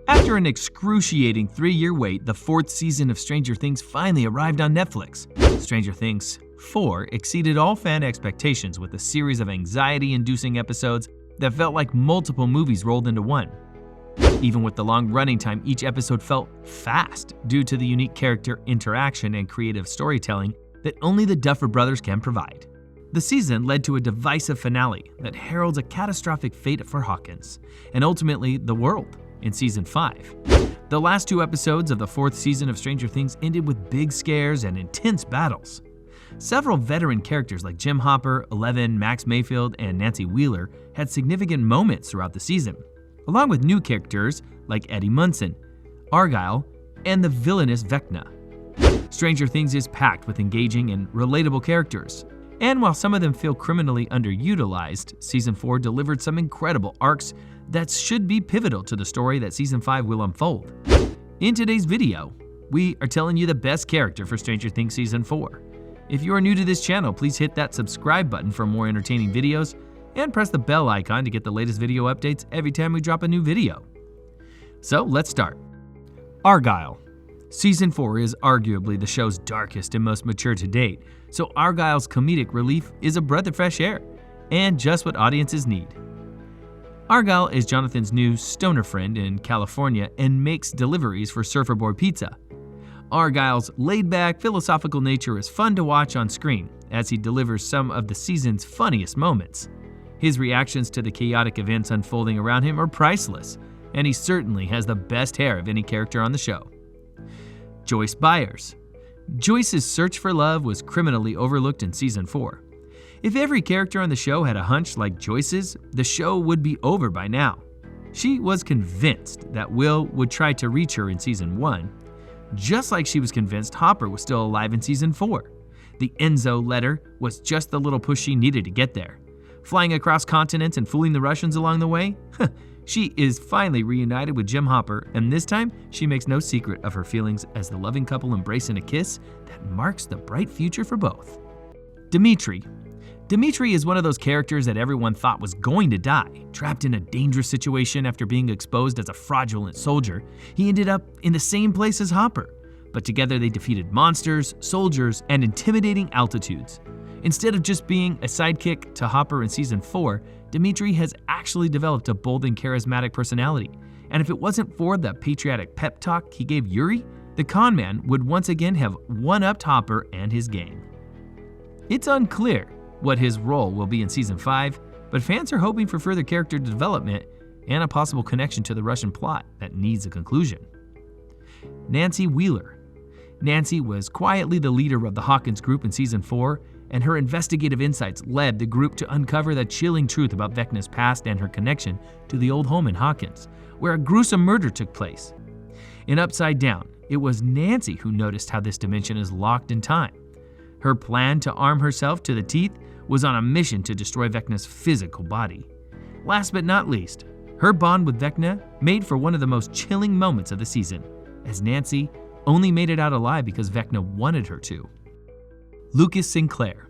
After an excruciating 3-year wait, the 4th season of Stranger Things finally arrived on Netflix. Stranger Things 4 exceeded all fan expectations with a series of anxiety-inducing episodes that felt like multiple movies rolled into one. Even with the long running time, each episode felt fast due to the unique character interaction and creative storytelling that only the Duffer Brothers can provide. The season led to a divisive finale that heralds a catastrophic fate for Hawkins, and ultimately the world, in Season 5. The last 2 episodes of the 4th season of Stranger Things ended with big scares and intense battles. Several veteran characters like Jim Hopper, Eleven, Max Mayfield, and Nancy Wheeler had significant moments throughout the season, along with new characters like Eddie Munson, Argyle, and the villainous Vecna. Stranger Things is packed with engaging and relatable characters, and while some of them feel criminally underutilized, Season 4 delivered some incredible arcs that should be pivotal to the story that Season 5 will unfold. In today's video, we are telling you the best character for Stranger Things Season 4. If you are new to this channel, please hit that subscribe button for more entertaining videos and press the bell icon to get the latest video updates every time we drop a new video. So let's start. Argyle. Season 4 is arguably the show's darkest and most mature to date, so Argyle's comedic relief is a breath of fresh air and just what audiences need. Argyle is Jonathan's new stoner friend in California and makes deliveries for Surfer Boy Pizza. Argyle's laid-back, philosophical nature is fun to watch on screen as he delivers some of the season's funniest moments. His reactions to the chaotic events unfolding around him are priceless, and he certainly has the best hair of any character on the show. Joyce Byers. Joyce's search for love was criminally overlooked in Season 4. If every character on the show had a hunch like Joyce's, the show would be over by now. She was convinced that Will would try to reach her in Season 1, just like she was convinced Hopper was still alive in Season 4. The Enzo letter was just the little push she needed to get there. Flying across continents and fooling the Russians along the way? She is finally reunited with Jim Hopper, and this time she makes no secret of her feelings as the loving couple embrace in a kiss that marks the bright future for both. Dimitri. Dimitri is one of those characters that everyone thought was going to die. Trapped in a dangerous situation after being exposed as a fraudulent soldier, he ended up in the same place as Hopper. But together they defeated monsters, soldiers, and intimidating altitudes. Instead of just being a sidekick to Hopper in Season 4, Dimitri has actually developed a bold and charismatic personality. And if it wasn't for the patriotic pep talk he gave Yuri, the con man would once again have one-upped Hopper and his gang. It's unclear what his role will be in Season 5, but fans are hoping for further character development and a possible connection to the Russian plot that needs a conclusion. Nancy Wheeler. Nancy was quietly the leader of the Hawkins group in Season 4, and her investigative insights led the group to uncover the chilling truth about Vecna's past and her connection to the old home in Hawkins, where a gruesome murder took place. In Upside Down, it was Nancy who noticed how this dimension is locked in time. Her plan to arm herself to the teeth was on a mission to destroy Vecna's physical body. Last but not least, her bond with Vecna made for one of the most chilling moments of the season, as Nancy only made it out alive because Vecna wanted her to. Lucas Sinclair.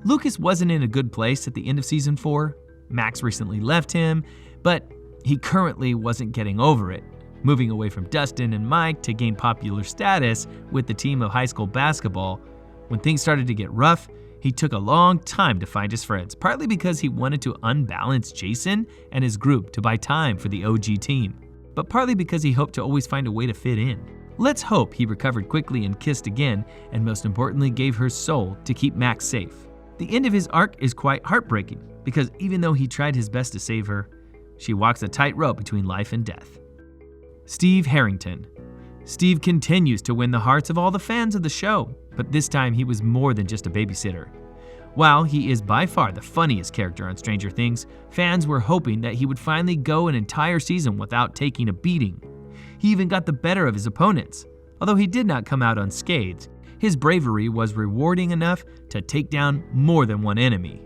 Lucas wasn't in a good place at the end of Season 4. Max recently left him, but he currently wasn't getting over it, moving away from Dustin and Mike to gain popular status with the team of high school basketball. When things started to get rough, he took a long time to find his friends, partly because he wanted to unbalance Jason and his group to buy time for the OG team, but partly because he hoped to always find a way to fit in. Let's hope he recovered quickly and kissed again, and most importantly gave her soul to keep Max safe. The end of his arc is quite heartbreaking, because even though he tried his best to save her, she walks a tightrope between life and death. Steve Harrington. Steve continues to win the hearts of all the fans of the show, but this time he was more than just a babysitter. While he is by far the funniest character on Stranger Things, fans were hoping that he would finally go an entire season without taking a beating. He even got the better of his opponents. Although he did not come out unscathed, his bravery was rewarding enough to take down more than one enemy.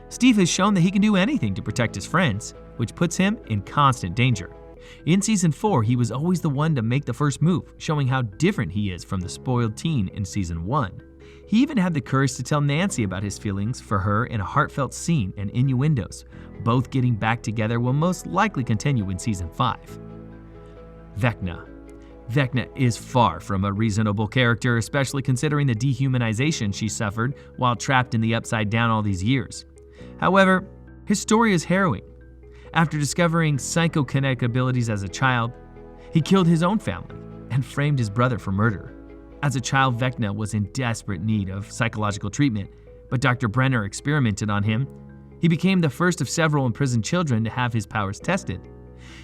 Steve has shown that he can do anything to protect his friends, which puts him in constant danger. In Season 4, he was always the one to make the first move, showing how different he is from the spoiled teen in Season 1. He even had the courage to tell Nancy about his feelings for her in a heartfelt scene and innuendos. Both getting back together will most likely continue in Season 5. Vecna. Vecna is far from a reasonable character, especially considering the dehumanization she suffered while trapped in the Upside Down all these years. However, his story is harrowing. After discovering psychokinetic abilities as a child, he killed his own family and framed his brother for murder. As a child, Vecna was in desperate need of psychological treatment, but Dr. Brenner experimented on him. He became the first of several imprisoned children to have his powers tested.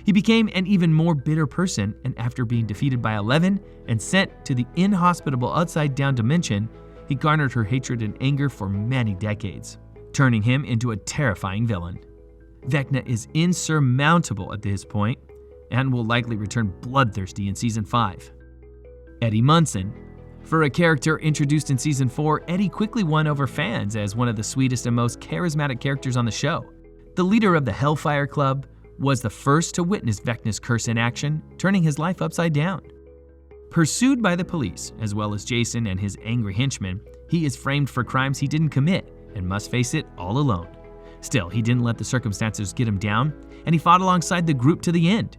He became an even more bitter person, and after being defeated by 11 and sent to the inhospitable upside-down dimension, he garnered her hatred and anger for many decades, turning him into a terrifying villain. Vecna is insurmountable at this point and will likely return bloodthirsty in Season 5. Eddie Munson. For a character introduced in Season 4, Eddie quickly won over fans as one of the sweetest and most charismatic characters on the show. The leader of the Hellfire Club was the first to witness Vecna's curse in action, turning his life upside down. Pursued by the police, as well as Jason and his angry henchmen, he is framed for crimes he didn't commit and must face it all alone. Still, he didn't let the circumstances get him down, and he fought alongside the group to the end.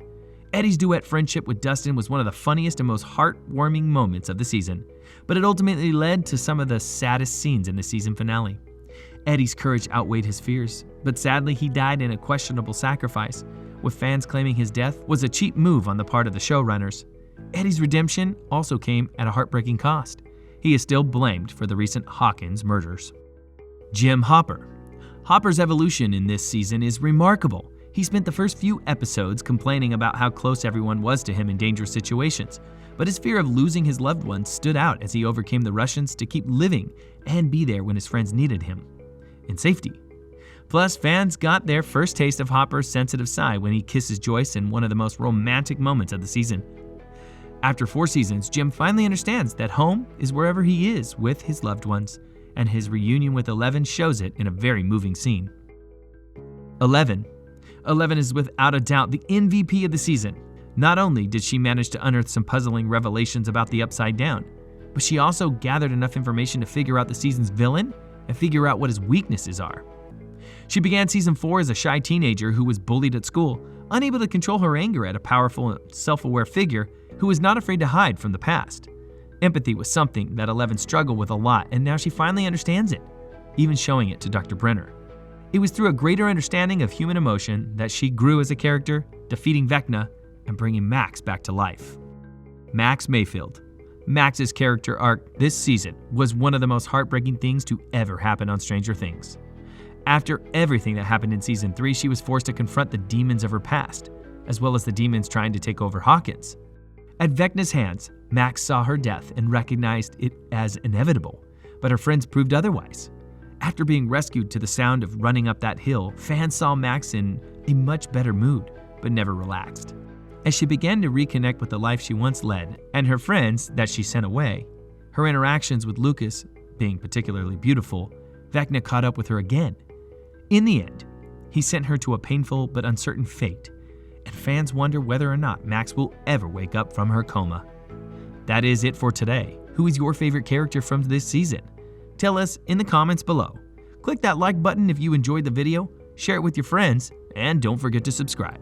Eddie's duet friendship with Dustin was one of the funniest and most heartwarming moments of the season, but it ultimately led to some of the saddest scenes in the season finale. Eddie's courage outweighed his fears, but sadly he died in a questionable sacrifice, with fans claiming his death was a cheap move on the part of the showrunners. Eddie's redemption also came at a heartbreaking cost. He is still blamed for the recent Hawkins murders. Jim Hopper. Hopper's evolution in this season is remarkable. He spent the first few episodes complaining about how close everyone was to him in dangerous situations, but his fear of losing his loved ones stood out as he overcame the Russians to keep living and be there when his friends needed him in safety. Plus, fans got their first taste of Hopper's sensitive side when he kisses Joyce in one of the most romantic moments of the season. After 4 seasons, Jim finally understands that home is wherever he is with his loved ones, and his reunion with 11 shows it in a very moving scene. 11 is without a doubt the MVP of the season. Not only did she manage to unearth some puzzling revelations about the Upside Down, but she also gathered enough information to figure out the season's villain and figure out what his weaknesses are. She began Season 4 as a shy teenager who was bullied at school, unable to control her anger at a powerful and self-aware figure who was not afraid to hide from the past. Empathy was something that 11 struggled with a lot, and now she finally understands it, even showing it to Dr. Brenner. It was through a greater understanding of human emotion that she grew as a character, defeating Vecna and bringing Max back to life. Max Mayfield. Max's character arc this season was one of the most heartbreaking things to ever happen on Stranger Things. After everything that happened in Season 3, she was forced to confront the demons of her past, as well as the demons trying to take over Hawkins. At Vecna's hands, Max saw her death and recognized it as inevitable, but her friends proved otherwise. After being rescued to the sound of running up that hill, fans saw Max in a much better mood, but never relaxed. As she began to reconnect with the life she once led and her friends that she sent away, her interactions with Lucas being particularly beautiful, Vecna caught up with her again. In the end, he sent her to a painful but uncertain fate, and fans wonder whether or not Max will ever wake up from her coma. That is it for today. Who is your favorite character from this season? Tell us in the comments below. Click that like button if you enjoyed the video, share it with your friends, and don't forget to subscribe.